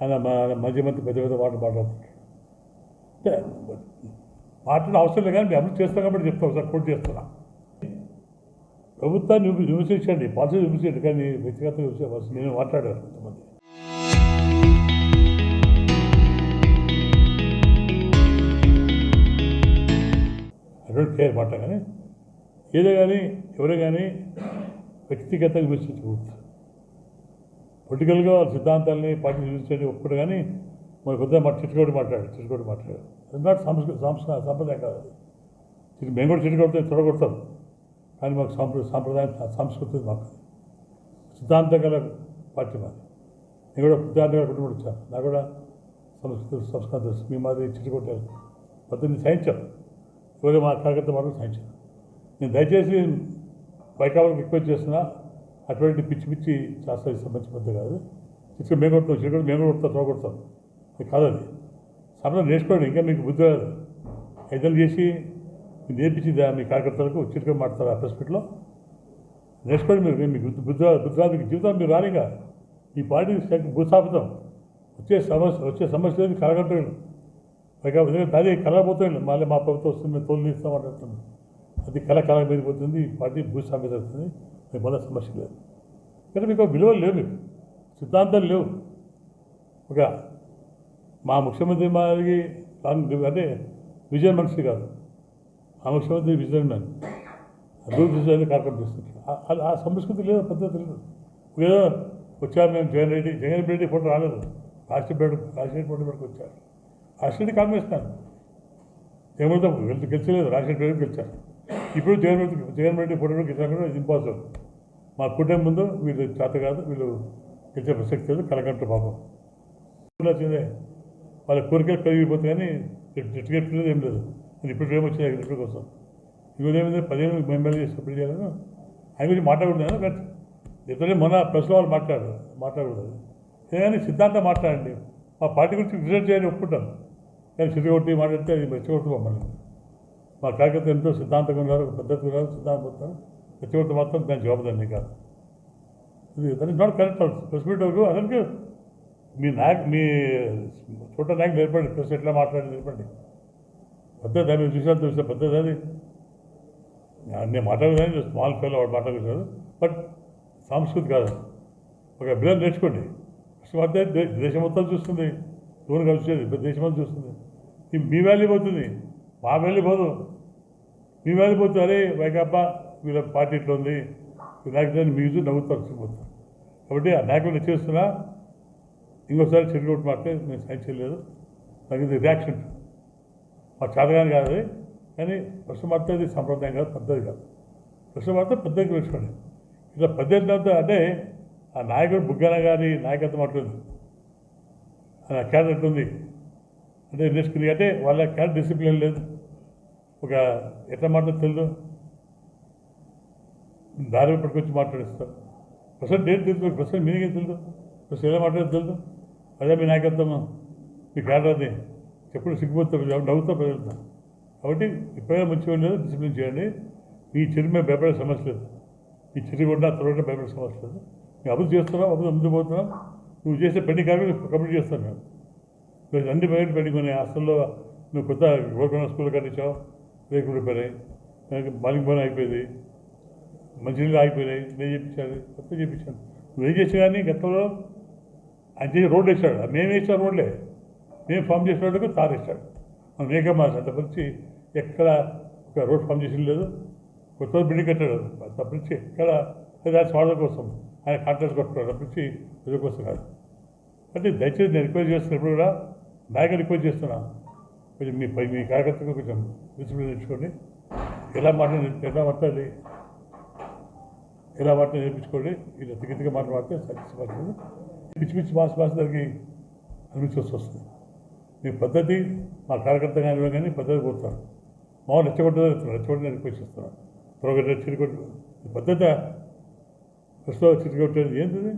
ఆయన మధ్య పెద్ద పెద్ద మాటలు మాట్లాడుతుంటాడు. అంటే మాట్లాడే అవసరం లేదు, కానీ మేము అభివృద్ధి చేస్తాం కాబట్టి చెప్తాం, సపోర్ట్ చేస్తున్నా. ప్రభుత్వాన్ని విమర్శించండి, పాలసీ విమర్శించండి, కానీ వ్యక్తిగత నేను మాట్లాడాను కొంతమంది. ఐ డోంట్ కేర్ మాట, కానీ ఏదో కానీ ఎవరే కానీ వ్యక్తిగతంగా విమర్శించకూడదు. పొలిటికల్గా వాళ్ళ సిద్ధాంతాలని పార్టీ విమర్శించండి ఒప్పుకోడు, కానీ మరి కొద్దిగా చిట్టుకోటి మాట్లాడారు. అది నాట్ సాంప్రదాయం కాదు. మేము కూడా చిట్టుకోడితే చూడగొడతాం, కానీ మాకు సాంప్రదాయం సంస్కృతి మాకు సిద్ధాంతం గల పార్టీ మాది. నేను కూడా సిద్ధాంతం గల కుటుంబం వచ్చాను, నాకు కూడా సంస్కృతి తెలుసు. మీ మాది చిట్టుకొట్టారు పద్ధతిని సహించాను, ఎవరు మా కార్యకర్త మాత్రం సహించాను. నేను దయచేసి వైకాపాలకు రిక్వెస్ట్ చేస్తున్నా, అటువంటి పిచ్చి పిచ్చి శాస్త్ర మంచి పద్ధతి కాదు. చిట్టుకొని మేము కొడతాం, చిట్టుకొని మేము కొడతాం, చూడగొడతాం, అది కాదండి. సమయం నేర్చుకోండి, ఇంకా మీకు బుద్ధి రాదు. ఐదలు చేసి మీరు నేర్పించింది మీ కార్యకర్తలకు చిట్టుకొని మాట్లాడతారు ఆ ప్రెస్ మీట్లో. నేర్చుకోండి, మీరు మీకు బుద్ధి మీకు జీవితం మీరు రానిగా. ఈ పార్టీ భూస్థాపితం వచ్చే సమస్య లేదు. కలగంటారు ఎందుకంటే అది కలగబోతుంది. మళ్ళీ మా ప్రభుత్వం వస్తుంది, మేము తోలు తీస్తాం అంటున్నాం. అది కళ మీద పోతుంది. ఈ పార్టీ భూస్థాపితం అవుతుంది, మీకు మళ్ళీ సమస్య లేదు. కానీ మీకు విలువలు లేవు, మీకు సిద్ధాంతాలు లేవు. ఒక మా ముఖ్యమంత్రి మాదిరి అంటే విజయన్ మనిషి కాదు, ఆ ముఖ్యమంత్రి విజయన్ మ్యాన్ అభివృద్ధి కార్యక్రమం చేస్తుంటారు. ఆ సంస్కృతి లేదు, పద్ధతి లేదు. ఏదో వచ్చారు మేము జగన్ రెడ్డి ఫోటో రాలేదు, రాజశేఖర్ ఫోటో పెట్టుకు వచ్చారు. రాజశేఖర్ కాంగ్రెస్ మ్యాన్ జగన్తో గెలిచలేదు, రాజశేఖర్ గెలిచారు. ఇప్పుడు జగన్ రెడ్డి ఫోటో గెలిచారు కూడా ఇంపాసిబుల్. మా కుటుంబం ముందు వీళ్ళు చేత కాదు, వీళ్ళు గెలిచే ప్రసక్తి లేదు. కలకంటారు పాపం, వచ్చిందే వాళ్ళ కోరికలు కలిగిపోతే కానీ టికెట్ లేదు, ఏం లేదు. ఇప్పుడు ఏం వచ్చింది టికెట్ కోసం. ఇప్పుడు ఏమైంది 15 ఎమ్మెల్యే సభ్యులు చేయాలను ఆయన గురించి మాట్లాడకూడదు. బట్ ఇతనే మొన్న ప్రెస్లో వాళ్ళు మాట్లాడకూడదు. కానీ సిద్ధాంతం మాట్లాడండి. మా పార్టీ గురించి రిజల్ట్ చేయాలని ఒప్పుకుంటాను, కానీ చిరుగొట్టి మాట్లాడితే అది రెచ్చగొట్టు మమ్మల్ని. మా కార్యకర్త ఎంతో సిద్ధాంతంగా ఉన్నారు, పద్ధతిగా ఉన్నారు, సిద్ధాంతం పోతున్నారు. రెచ్చగొట్టు మాత్రం దాని జవాబుదాన్ని కాదు. ఇది that is not correct. Press meet వరకు అసలు మీ చోట నాయకు నేర్పండి, ప్రెస్ ఎట్లా మాట్లాడి నేర్పండి. పద్ధతి మీరు చూసినా తెలిసిన పద్ధతి అది. నేను మాట్లాడేదాన్ని స్మాల్ ఫెయిల్ వాడు మాట్లాడుతున్నారు, బట్ సంస్కృతి కాదు. ఒక బిల్లు నేర్చుకోండి. కష్టపడితే దేశం మొత్తం చూస్తుంది, లోన్ కలిసేది దేశం మొత్తం చూస్తుంది. మీ వాల్యూ పోతుంది, మా వాల్యూ పోదు. మీ వాల్యూ పోతుంది. అరే వైకాపా వీళ్ళ పార్టీ ఇట్లా ఉంది, నాయకులు మ్యూజిక్ నవ్వుతారు, వచ్చిపోతారు. కాబట్టి ఆ నాయకులు చేస్తున్నా ఇంకోసారి చెరుగొట్టు మాట్లాడితే నేను సైన్ చేయలేదు. నాకు ఇది రియాక్షన్ మా చేతగాని కాదు. కానీ ప్రశ్న మాట్లాడేది సంప్రదాయం కాదు, పద్ధతి కాదు. ప్రశ్న మాత్రం పద్ధతి వేసుకోండి. ఇట్లా పద్ధతి అంటే ఆ నాయకుడు బుగ్గన గారి నాయకత్వం అట్లుంది, ఆ క్యాడర్ ఉంది అంటే నేర్చుకుని. అంటే వాళ్ళ క్యాడర్ డిసిప్లిన్ లేదు. ఒక ఎట్లా మాట్లాడదు తెలియదు, దారి పట్టుకొచ్చి మాట్లాడిస్తారు. ప్రస్తుతం డేట్ తెలుసు, ప్రస్తుతం మీనింగ్ తెలియదు, ప్రస్తుతం ఎలా మాట్లాడేది తెలియదు. అదే మీ నాయకత్వం, మీ క్యాడర్ అది ఎప్పుడు సిగ్గుపోతారు, నవ్వుతూ ప్రజలుతారు. కాబట్టి ఇప్పుడైనా మంచిగా లేదు, డిసిప్లిన్ చేయండి. మీ చెరు మీద భయపడే సమస్య లేదు, ఈ చెరు కూడా త్వరగా భయపడే సమస్య లేదు. మేము అభివృద్ధి చేస్తున్నాం, అభివృద్ధి ముందు పోతున్నాం. నువ్వు చేసే పెండింగ్ కార్యక్రమం కంప్లీట్ చేస్తాను మేము. మీరు అన్ని పెండింగ్ ఉన్నాయి. హాస్టల్లో నువ్వు కొత్త గోల్కొండ స్కూల్ కట్టించావు, రేకులు అయిపోయినాయి, బాలింగ్ భవన్ అయిపోయింది, మంచినీళ్ళు ఆగిపోయినాయి, నేను చేయించాను, కొత్త చేయించాను. నువ్వు ఏం చేసా కానీ గతంలో ఆయన చేసి రోడ్డు వేసాడు, మేము వేసాం రోడ్లే, మేము ఫామ్ చేసిన రోడ్డుకు తారు వేసాడు. మనం మేకమ్మా తప్పించి ఎక్కడ ఒక రోడ్ ఫామ్ చేసి లేదు. కొత్త బిల్డింగ్ కట్టాడు తప్పించి ఎక్కడ అది స్వార్థం కోసం ఆయన కాంట్రాక్ట్ కొట్టుకున్నాడు తప్పించి ప్రజల కోసం కాదు. అంటే దయచేసి నేను రిక్వెస్ట్ చేస్తున్నప్పుడు కూడా నాయకులు రిక్వెస్ట్ చేస్తున్నా, కొంచెం మీ కార్యకర్తకు కొంచెం డిసిప్లిన్ తెచ్చుకోండి. ఎలా మాట్లాడాలి నేర్పించుకోండి. ఇలా తిగితిగా మాట్లాడితే సాధ్యపడుతుంది. పిచ్చి పిచ్చి భాష దానికి అనిపించాల్సి వస్తుంది. మీ పద్ధతి మా కార్యకర్త కానీ పద్ధతి పోతారు. మామూలు రెచ్చగొట్టని రిక్వెస్ట్ చేస్తున్నాను. త్వరగా చిరుకొట్టు పద్ధతి ఫస్ట్లో చిరుకొట్టేది ఏంటిది.